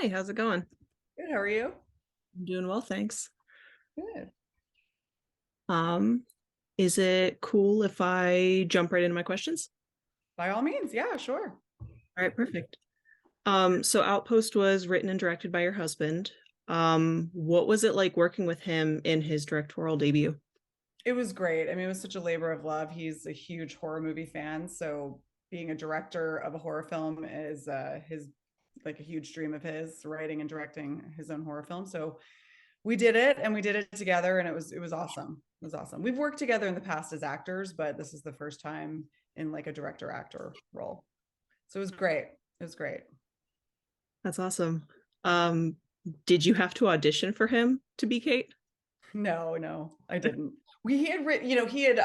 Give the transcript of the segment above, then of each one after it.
Hi, how's it going? Good, how are you? I'm doing well, thanks. Good. Um, is it cool if I jump right into my questions? By all means, yeah, sure. All right, perfect. So Outpost was written and directed by your husband. What was it like working with him in his directorial debut? It was great. I mean, it was such a labor of love. He's a huge horror movie fan, so being a director of a horror film is his like a huge dream of his, writing and directing his own horror film. So we did it and we did it together and it was awesome. It was awesome. We've worked together in the past as actors, but this is the first time in like a director actor role. So it was great. It was great. That's awesome. Um, did you have to audition for him to be Kate? No, no, I didn't. He had written, he had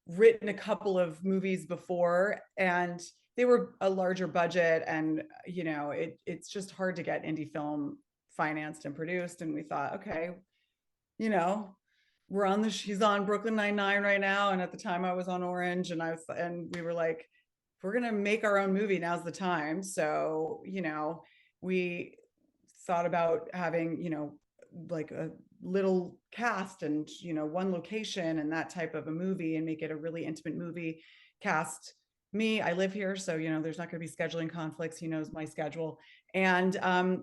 written a couple of movies before and they were a larger budget and it's just hard to get indie film financed and produced and we thought okay, you know we're on the he's on Brooklyn Nine-Nine right now and at the time I was on Orange and we were like if we're going to make our own movie, now's the time. So we thought about having like a little cast and one location and that type of a movie and make it a really intimate movie. Cast me, I live here, so there's not going to be scheduling conflicts. He knows my schedule. And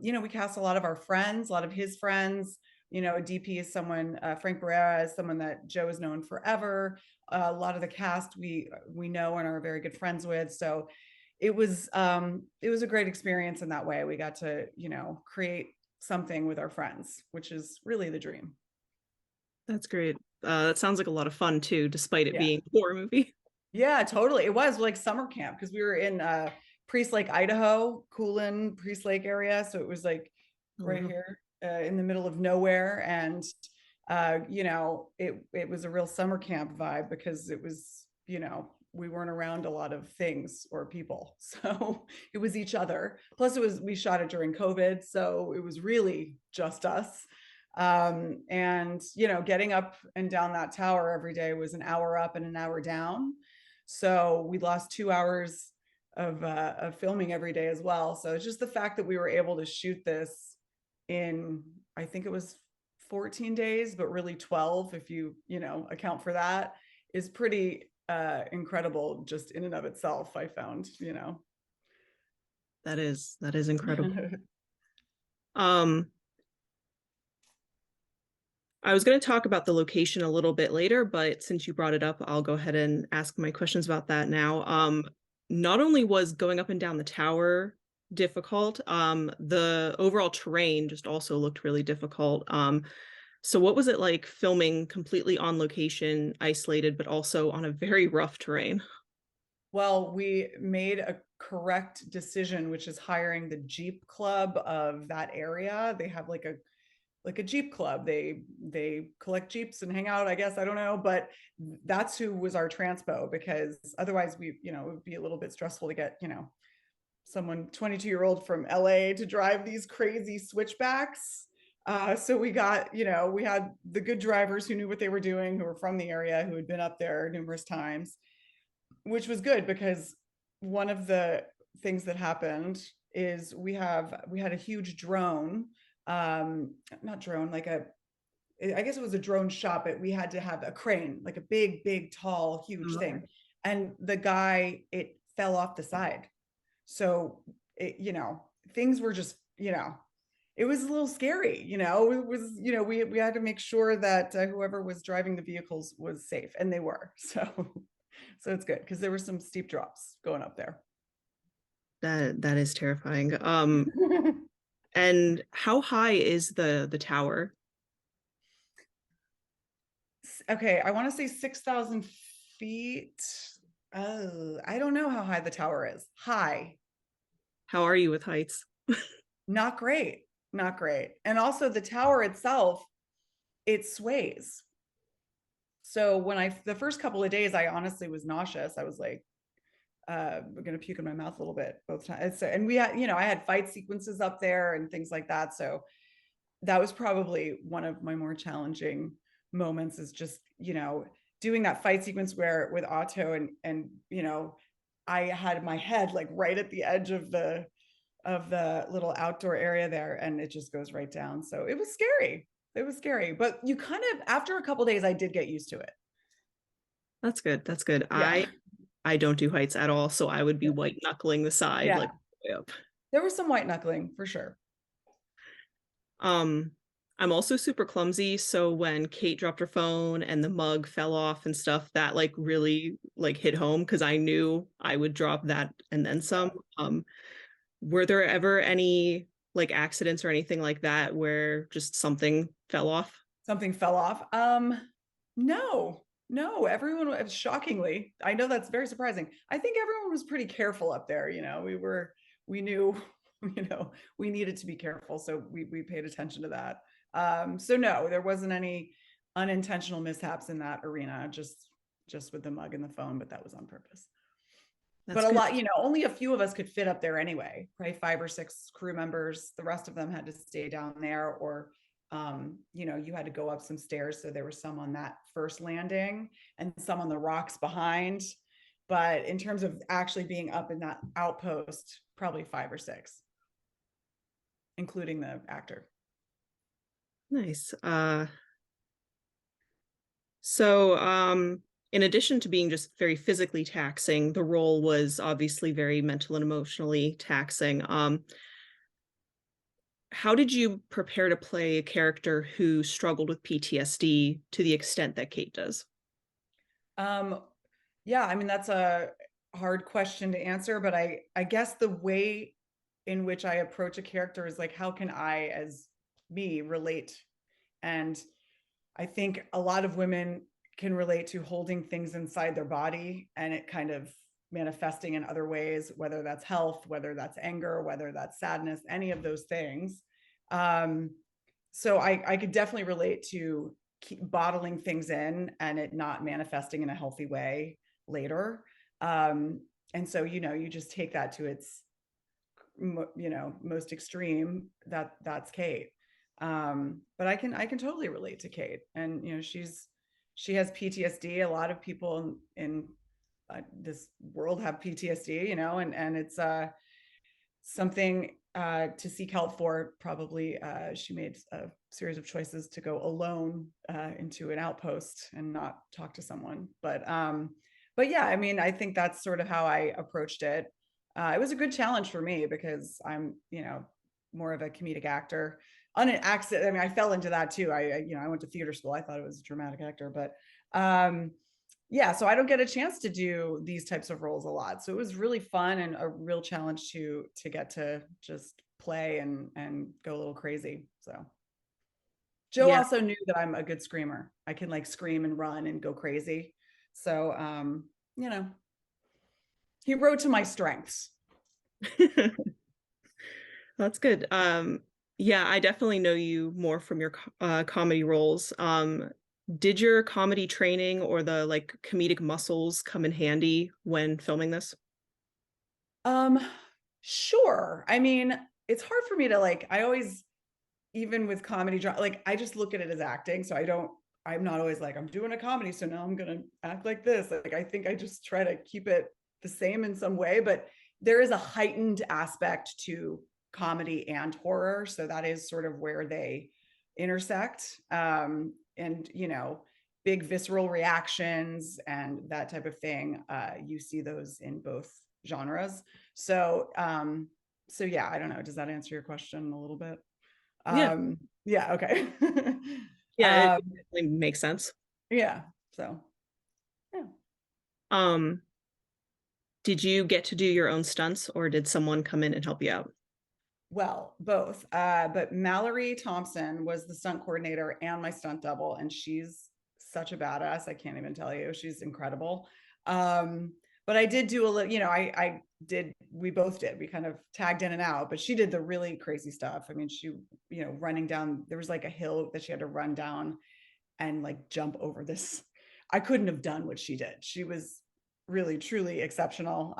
we cast a lot of our friends, a lot of his friends. DP is someone, Frank Barrera is someone that Joe has known forever. A lot of the cast we know and are very good friends with. So it was a great experience in that way. We got to create something with our friends, which is really the dream. That's great. That sounds like a lot of fun too, despite it Yeah. being a horror movie. Yeah, totally. It was like summer camp because we were in Priest Lake, Idaho, Coolin, Priest Lake area. So it was like Oh, right wow. here in the middle of nowhere. And, it was a real summer camp vibe because it was, we weren't around a lot of things or people. So it was each other. Plus, we shot it during COVID. So it was really just us. And, getting up and down that tower every day was an hour up and an hour down. So we lost 2 hours of filming every day as well. So it's just the fact that we were able to shoot this in, I think it was 14 days, but really 12 if you account for that, is pretty incredible just in and of itself, I found. That is incredible. Um, I was going to talk about the location a little bit later, but since you brought it up, I'll go ahead and ask my questions about that now. Not only was going up and down the tower difficult, the overall terrain just also looked really difficult. So what was it like filming completely on location, isolated, but also on a very rough terrain? Well, we made a correct decision, which is hiring the Jeep Club of that area. They have like a Jeep club. They collect Jeeps and hang out, I guess. I don't know, but that's who was our transpo because otherwise it would be a little bit stressful to get, someone 22-year-old from LA to drive these crazy switchbacks. So we had the good drivers who knew what they were doing, who were from the area, who had been up there numerous times, which was good because one of the things that happened is we had a huge drone, not drone, like I guess it was a drone shot, but we had to have a crane, like a big, tall, huge Okay. thing. And the guy, it fell off the side. So things were just, it was a little scary, it was, we had to make sure that whoever was driving the vehicles was safe and they were. So it's good because there were some steep drops going up there. That is terrifying. And how high is the tower? Okay, I want to say 6,000 feet. Oh, I don't know how high the tower is. High, How are you with heights? not great, not great. And also the tower itself, it sways. So the first couple of days, I honestly was nauseous. I was like, we're gonna puke in my mouth a little bit both times. So, and we had, I had fight sequences up there and things like that. So that was probably one of my more challenging moments is just, doing that fight sequence where with Otto and I had my head like right at the edge of of the little outdoor area there, and it just goes right down. So it was scary. It was scary, but you kind of, after a couple days, I did get used to it. That's good. That's good. Yeah. I don't do heights at all, so I would be white knuckling the side like Yeah. way up. There was some white knuckling for sure. Um, I'm also super clumsy, so when Kate dropped her phone and the mug fell off and stuff, that like really like hit home because I knew I would drop that and then some. Were there ever any like accidents or anything like that where just something fell off? Something fell off. No, no, everyone was, shockingly, I know that's very surprising. I think everyone was pretty careful up there. We knew, we needed to be careful. So we paid attention to that. So no, there wasn't any unintentional mishaps in that arena, just with the mug and the phone, but that was on purpose. But That's a good. lot, only a few of us could fit up there anyway, right? 5 or 6 crew members. The rest of them had to stay down there, or you had to go up some stairs. So there were some on that first landing and some on the rocks behind. But in terms of actually being up in that outpost, probably 5 or 6, including the actor. Nice. So in addition to being just very physically taxing, the role was obviously very mental and emotionally taxing. How did you prepare to play a character who struggled with PTSD to the extent that Kate does? Um, yeah, I mean, that's a hard question to answer, but I guess the way in which I approach a character is like, how can I, as me, relate? And I think a lot of women can relate to holding things inside their body and it kind of manifesting in other ways, whether that's health, whether that's anger, whether that's sadness, any of those things. Um, so I could definitely relate to keep bottling things in and it not manifesting in a healthy way later. Um, and so, you just take that to its, most extreme. That's Kate. But I can totally relate to Kate, and she has PTSD. A lot of people in this world have PTSD, and it's something to seek help for. Probably she made a series of choices to go alone into an outpost and not talk to someone. But yeah, I mean, I think that's sort of how I approached it. It was a good challenge for me because I'm, more of a comedic actor. On an accident, I mean, I fell into that too. I went to theater school. I thought it was a dramatic actor, but yeah, so I don't get a chance to do these types of roles a lot. So it was really fun and a real challenge to get to just play and go a little crazy. So Joe Yeah. also knew that I'm a good screamer. I can like scream and run and go crazy. So you know, he wrote to my strengths. That's good. Yeah, I definitely know you more from your comedy roles. Did your comedy training or the like comedic muscles come in handy when filming this? Um, sure. I mean, it's hard for me to like, I always, even with comedy, like I just look at it as acting. So I'm not always like, I'm doing a comedy. So now I'm going to act like this. Like, I think I just try to keep it the same in some way, but there is a heightened aspect to comedy and horror. So that is sort of where they intersect. And, big visceral reactions and that type of thing. You see those in both genres. So, yeah, I don't know. Does that answer your question a little bit? Yeah. Yeah, okay. Yeah, it um, definitely makes sense. yeah, so yeah. Um, did you get to do your own stunts or did someone come in and help you out? Well, both. But Mallory Thompson was the stunt coordinator and my stunt double, and she's such a badass. I can't even tell you. She's incredible. But I did do a little, I did, we both did. We kind of tagged in and out, but she did the really crazy stuff. I mean, she, running down, there was like a hill that she had to run down and like jump over this. I couldn't have done what she did. She was really, truly exceptional.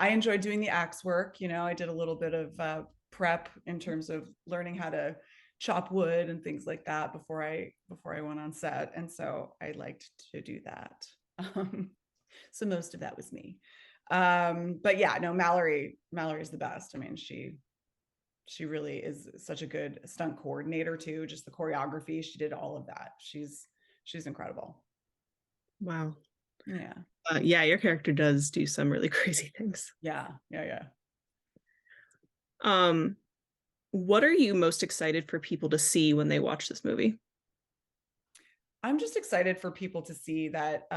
I enjoyed doing the axe work. I did a little bit of prep in terms of learning how to chop wood and things like that before I went on set, and so I liked to do that. So most of that was me. But yeah, no, Mallory's the best. I mean, she really is such a good stunt coordinator too. Just the choreography, she did all of that. She's incredible. Wow. Yeah. Yeah, your character does do some really crazy things. Yeah. Yeah. Yeah. Um, what are you most excited for people to see when they watch this movie? I'm just excited for people to see that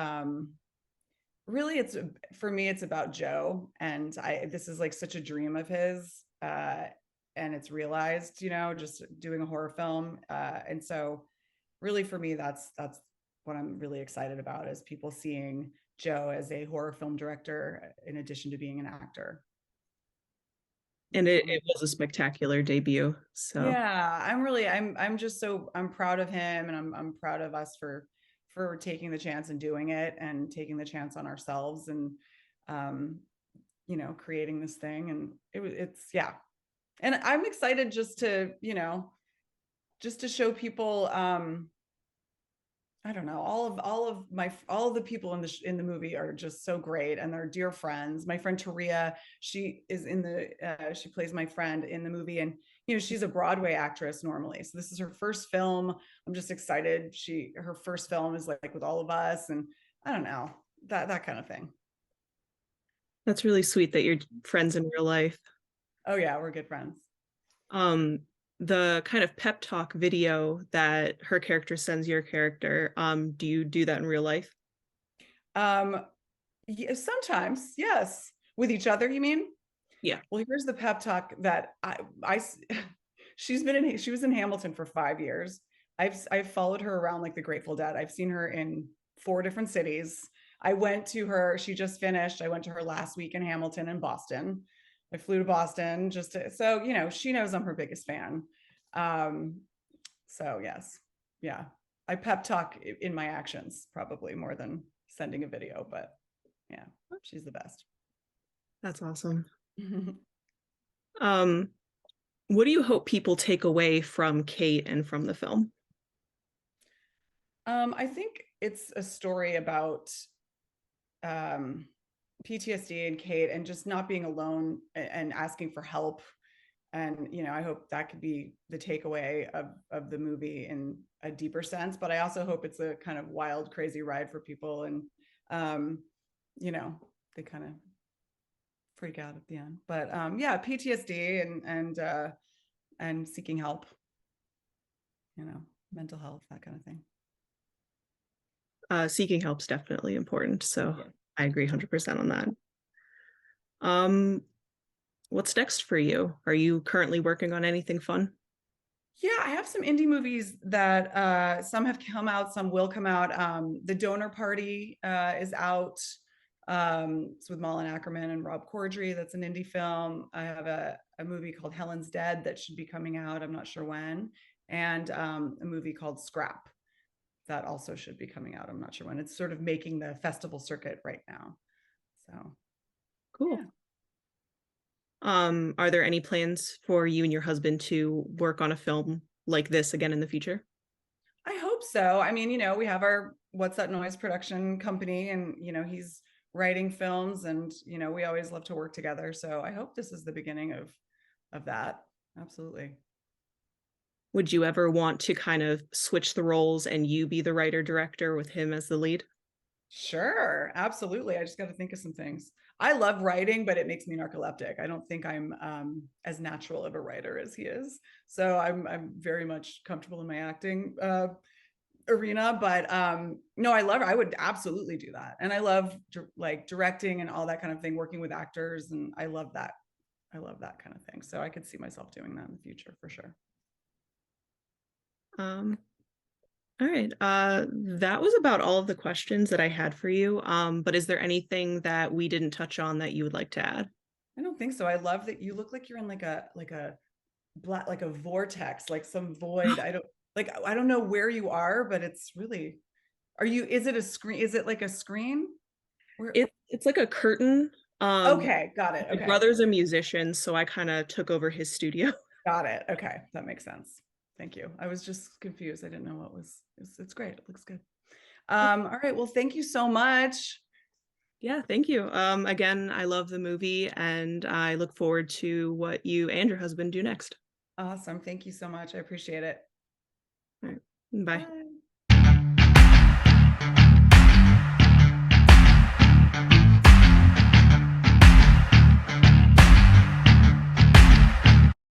really it's for me it's about Joe, and I this is like such a dream of his, and it's realized, just doing a horror film, and so really for me that's what I'm really excited about, is people seeing Joe as a horror film director in addition to being an actor. And So it was a spectacular debut. So yeah, I'm just so I'm proud of him, and I'm proud of us for taking the chance and doing it, and taking the chance on ourselves, and um creating this thing, and it's yeah. And I'm excited just to, just to show people, I don't know, all of the people in the movie are just so great, and they're dear friends. My friend Taria, she is in the she plays my friend in the movie, and she's a Broadway actress normally, so this is her first film. I'm just excited. Her first film is like with all of us, and I don't know, that kind of thing. that's really sweet that you're friends in real life. Oh yeah, we're good friends. Um, the kind of pep talk video that her character sends your character, do you do that in real life? Um, yeah, sometimes, yes. With each other, you mean? Yeah. Well, here's the pep talk that she was in Hamilton for 5 years. I've followed her around like the Grateful Dead. I've seen her in 4 different cities. I went to her, she just finished. I went to her last week in Hamilton and Boston. I flew to Boston so she knows I'm her biggest fan. Um, so yes, yeah. I pep talk in my actions probably more than sending a video, but yeah, she's the best. That's awesome. Um, what do you hope people take away from Kate and from the film? I think it's a story about um, PTSD and Kate, and just not being alone, and asking for help. And I hope that could be the takeaway of the movie in a deeper sense. But I also hope it's a kind of wild, crazy ride for people, and um, they kind of freak out at the end. But yeah, PTSD and seeking help, mental health, that kind of thing. Seeking help's definitely important, so Yeah. I agree 100% on that. Um, what's next for you? Are you currently working on anything fun? Yeah, I have some indie movies that some have come out, some will come out. The Donor Party is out. It's with Malin Ackerman and Rob Corddry. That's an indie film. I have a movie called Helen's Dead that should be coming out. I'm not sure when. And a movie called Scrap that also should be coming out. I'm not sure when. It's sort of making the festival circuit right now. So, Cool. yeah. Are there any plans for you and your husband to work on a film like this again in the future? I hope so. I mean, we have our What's That Noise production company, and he's writing films, and we always love to work together. So I hope this is the beginning of that. Absolutely. Would you ever want to kind of switch the roles and you be the writer director with him as the lead? Sure, absolutely. I just got to think of some things. I love writing, but it makes me narcoleptic. I don't think I'm as natural of a writer as he is. So I'm very much comfortable in my acting arena, but no, I would absolutely do that. And I love like directing and all that kind of thing, working with actors, and I love that kind of thing, so I could see myself doing that in the future for sure. Um, all right. That was about all of the questions that I had for you. But is there anything that we didn't touch on that you would like to add? I don't think so. I love that you look like you're in like a black, like a vortex, like some void. I don't know where you are, but it's really, is it a screen, is it like a screen where? It's like a curtain. Okay, got it. My Okay, brother's a musician, so I kind of took over his studio. got it. Okay, that makes sense. Thank you. I was just confused. I didn't know what was. It's great. It looks good. All right. Well, thank you so much. Yeah, thank you. Again, I love the movie and I look forward to what you and your husband do next. Awesome. Thank you so much. I appreciate it. All right. Bye. Bye.